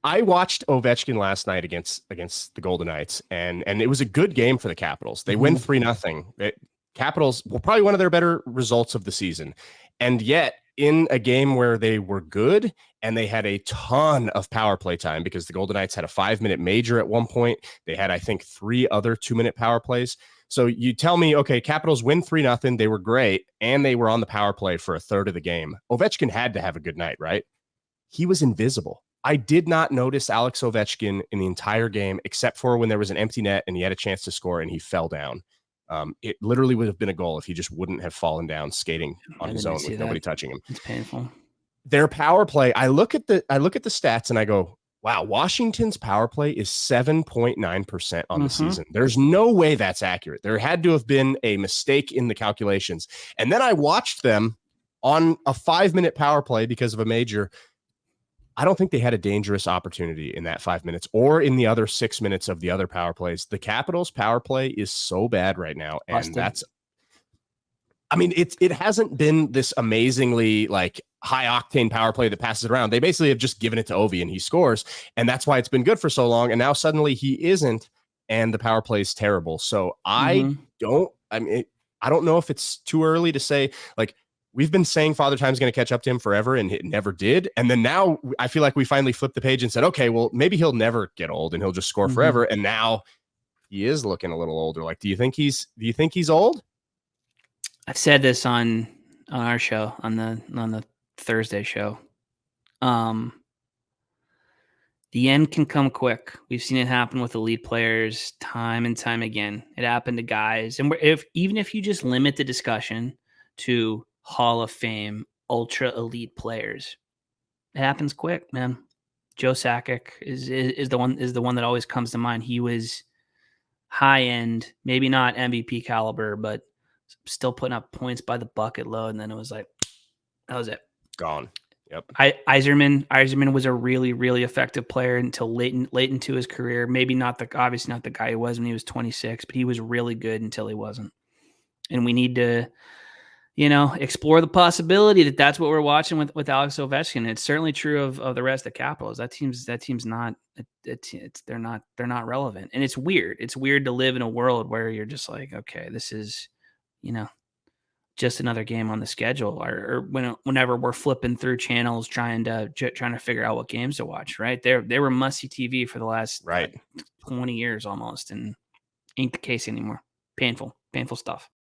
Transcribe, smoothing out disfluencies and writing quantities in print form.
I watched Ovechkin last night against the Golden Knights, and it was a good game for the Capitals. They win Mhm. 3-0. Capitals were probably one of their better results of the season. And yet, in a game where they were good and they had a ton of power play time because the Golden Knights had a 5-minute major at one point. They had, I think, 3 other 2-minute power plays. So you tell me, okay, Capitals win 3-0. They were great, and they were on the power play for a third of the game. Ovechkin had to have a good night, right? He was invisible. I did not notice Alex Ovechkin in the entire game, except for when there was an empty net and he had a chance to score and he fell down. It literally would have been a goal if he just wouldn't have fallen down skating on I his didn't own see with that. nobody touching him. It's painful. Their power play, I look at the stats and I go, wow, Washington's power play is 7.9% on the season. There's no way that's accurate. There had to have been a mistake in the calculations. And then I watched them on a 5-minute power play because of a major. I don't think they had a dangerous opportunity in that 5 minutes or in the other 6 minutes of the other power plays. The Capitals power play is so bad right now. And Busted. it hasn't been this amazingly like high octane power play that passes it around. They basically have just given it to Ovi and he scores. And that's why it's been good for so long. And now suddenly he isn't. And the power play is terrible. So I don't know if it's too early to say, like, we've been saying Father Time's going to catch up to him forever, and it never did. And then now I feel like we finally flipped the page and said, okay, well, maybe he'll never get old and he'll just score forever. And now he is looking a little older. Like, do you think he's old? I've said this on our show, on the Thursday show. The end can come quick. We've seen it happen with elite players time and time again. It happened to guys, and even if you just limit the discussion to Hall of Fame, ultra elite players, it happens quick, man. Joe Sakic is the one that always comes to mind. He was high end, maybe not MVP caliber, but still putting up points by the bucket load, and then it was like, that was it. Gone. Yep. Yzerman was a really, really effective player until late into his career. Maybe obviously not the guy he was when he was 26, but he was really good until he wasn't. And we need to, explore the possibility that that's what we're watching with Alex Ovechkin. It's certainly true of the rest of the Capitals. That team's not, they're not relevant. And it's weird. It's weird to live in a world where you're just like, okay, this is, just another game on the schedule, or whenever we're flipping through channels trying to figure out what games to watch, right? They were must-see TV for the last 20 years almost, and ain't the case anymore. Painful stuff.